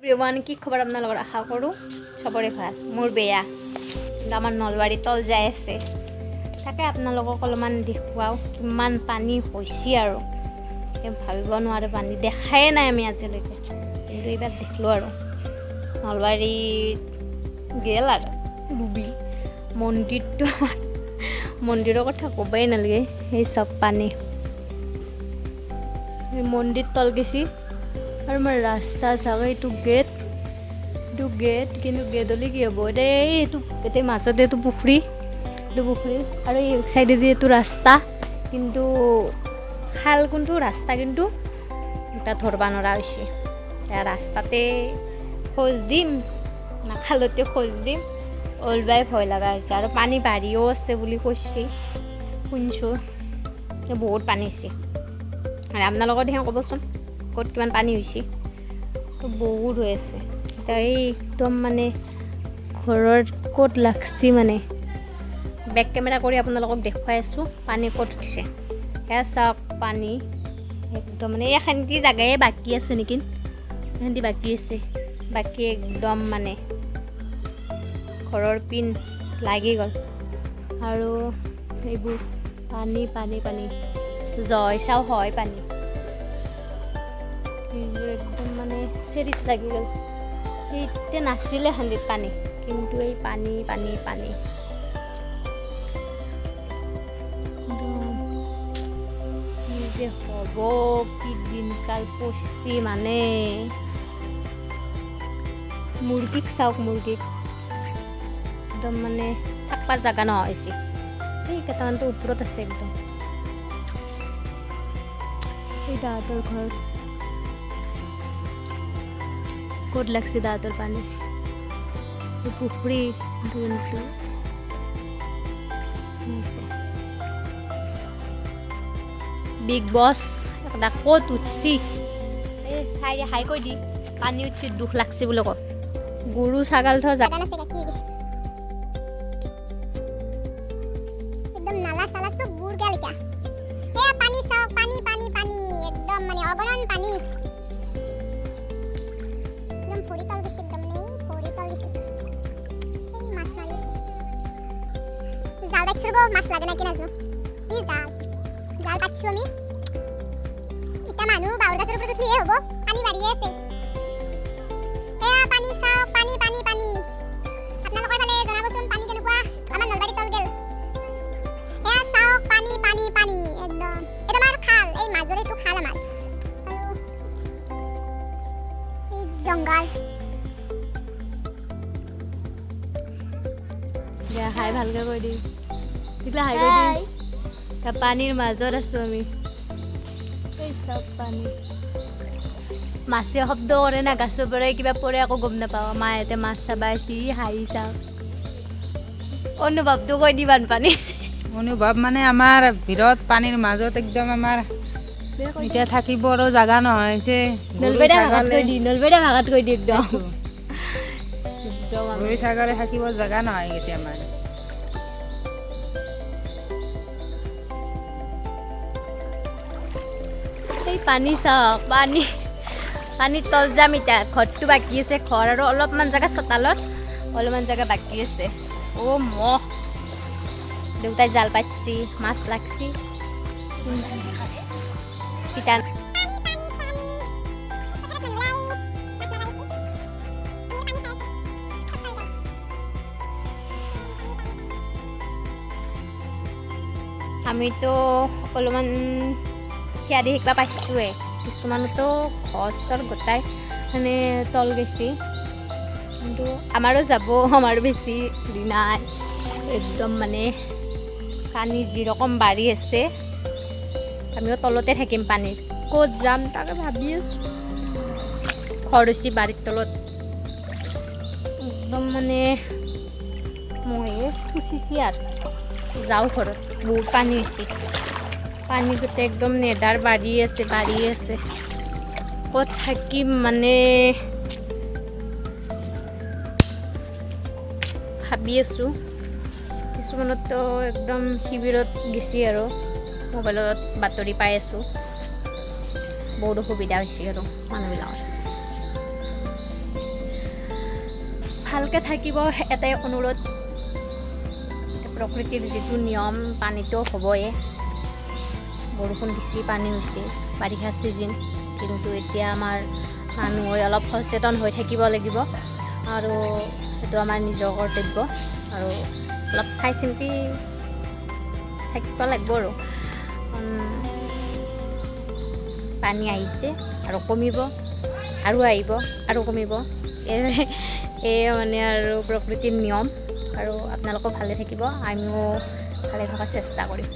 Everyone কি খবৰ আপোনালোকৰ আশা কৰোঁ চবৰে ভাল মোৰ বেয়া আমাৰ নলবাৰী তল যাই আছে তাকে আপোনালোকক অলপমান দেখুৱাও কিমান পানী হৈছে আৰু ভাবিব নোৱাৰে পানী দেখাই নাই আমি আজিলৈকে কিন্তু এইবাৰ দেখিলোঁ আৰু নলবাৰী গেল আৰু ডুবি মন্দিৰটো মন্দিৰৰ কথা ক'বই নালাগে সেই চব পানী মন্দিৰ তল গেছি আৰু মোৰ ৰাস্তা চাব এইটো গেট কিন্তু গেটলি কি হ'ব এইটো এতিয়া মাজতে এইটো পুখুৰী আৰু এই চাইডেদি এইটো ৰাস্তা কিন্তু খাল কোনটো ৰাস্তা কিন্তু এটা ধৰবা নৰা হৈছে ৰাস্তাতে খোজ দিম না খালতে খোজ দিম ওলবাই ভয় লগা হৈছে আৰু পানী বাঢ়িও আছে বুলি কৈছে শুনিছোঁ বহুত পানী হৈছে আৰু আপোনালোকৰ দেখোন ক'বচোন ক'ত কিমান পানী হৈছে বহুত হৈ আছে এতিয়া একদম মানে ঘৰৰ ক'ত লাগছি মানে বেক কেমেৰা কৰি আপোনালোকক দেখুৱাই আছোঁ পানী ক'ত উঠিছে সেয়া চাওক পানী একদম মানে এইখানটি জেগাই বাকী আছে নেকি এইখানটি বাকী আছে বাকী একদম মানে ঘৰৰ পিন লাগি গ'ল আৰু এইবোৰ পানী পানী পানী জয় চাও হয় পানী একদম মানে চেৰিত লাগি গ'ল সেইতে নাছিলে খান্দিত পানী কিন্তু এই পানী পানী পানী কি যে হ'ব কি দিনকাল পচি মানে মুৰ্গীক চাওক মুৰ্গীক একদম মানে থাকবা জাগা নোহোৱা হৈছে এই কেইটামানটো ওপৰত আছে একদম এই দাঁতৰ ঘৰ ক'ত লাগছে দাঁতৰ পানী এই পুখুৰী যোনটো বিগ বছ এটা ক'ত উঠছি এই চাইডে হাই কৈ দি পানী উঠছি দুখ লাগছে বুলি কয় গৰু ছাগাল থোৱা জাগা একদম নালা চালা সব বুৰ গেল এতিয়া এ পানী চাওক পানী পানী পানী একদম মানে অগণন পানী একদম ভৰি তল গৈছে একদম নেই ভৰি তল গৈছে এই মাছ মাৰি জাল পাতছো মাছ লাগে না কি নাজনো এই জাল পাতছো আমি এটা মানুহ বাউৰ গাছৰ ওপৰত উঠিয়ে হ'ব পানী বাঢ়িয়ে আছে এয়া পানী চাওক পানী পানী পানী আপোনালোকৰ ফালে জনাবচোন পানী কেনেকুৱা আমাৰ নলবাৰী তল গেল এয়া চাওক পানী পানী পানী একদম এটা আমাৰ খাল এই মাজৰেটো খাল আমাৰ আৰু এই জংগল দিয়া হাই ভালকৈ কৈ দি দিলা হাই কৈ দি পানীৰ মাজত আছোঁ আমি এই চব পানী মাছে শব্দ কৰে না গাছৰ পৰাই কিবা পৰে আকৌ গম নাপাওঁ মাহঁতে মাছ চাবা আছি হাঁহি চাওক অনুভৱটো কৈ দি বানপানী অনুভৱ মানে আমাৰ বিৰত পানীৰ মাজত একদম আমাৰ এতিয়া থাকিব আৰু জাগা নহয় হৈছে নলবেদা ভাগাত কৈ দি একদম গৰু ছাগলী থাকিব জাগা নহয় গৈছে আমাৰ এই পানী চাওক পানীৰ তল যাম এতিয়া ঘৰটো বাকী আছে ঘৰ আৰু অলপমান জেগা চোতালত অলপমান জেগা বাকী আছে অ' মহ দেউতাই জাল পাতছি মাছ লাগছি ইটা আমিতো অলপমান থিয়া দি শিকিব পাইছোঁৱে কিছুমানতো ঘৰ চৰ গোটাই মানে তল গেছি কিন্তু আমাৰো যাব আমাৰো বেছি হেৰি নাই একদম মানে পানী যিৰকম বাঢ়ি আছে আমিও তলতে থাকিম পানীৰ ক'ত যাম তাকে ভাবি আছোঁ ঘৰ হৈছে বাৰীৰ তলত একদম মানে মই খুচিছি আৰু যাওঁ ঘৰত বহুত পানী হৈছে পানী গোটেই একদম নেদাৰ বাঢ়ি আছে ক'ত থাকিম মানে ভাবি আছোঁ কিছুমানতো একদম শিবিৰত গেছি আৰু মোবাইলত বাতৰি পাই আছোঁ বহুত অসুবিধা হৈছে আৰু মানুহবিলাকৰ ভালকৈ থাকিব এটাই অনুৰোধ। প্ৰকৃতিৰ যিটো নিয়ম পানীটো হ'বই, বৰষুণ দিছে পানী হৈছে, বাৰিষা ছিজন, কিন্তু এতিয়া আমাৰ মানুহে অলপ সচেতন হৈ থাকিব লাগিব আৰু সেইটো আমাৰ নিজৰ কৰ্তব্য আৰু অলপ চাই চিন্তি থাকিব লাগিব আৰু। পানী আহিছে আৰু কমিব, আৰু আহিব আৰু কমিব, এই মানে আৰু প্ৰকৃতিৰ নিয়ম। আৰু আপোনালোকেও ভালে থাকিব, আমিও ভালে থকাৰ চেষ্টা কৰিম।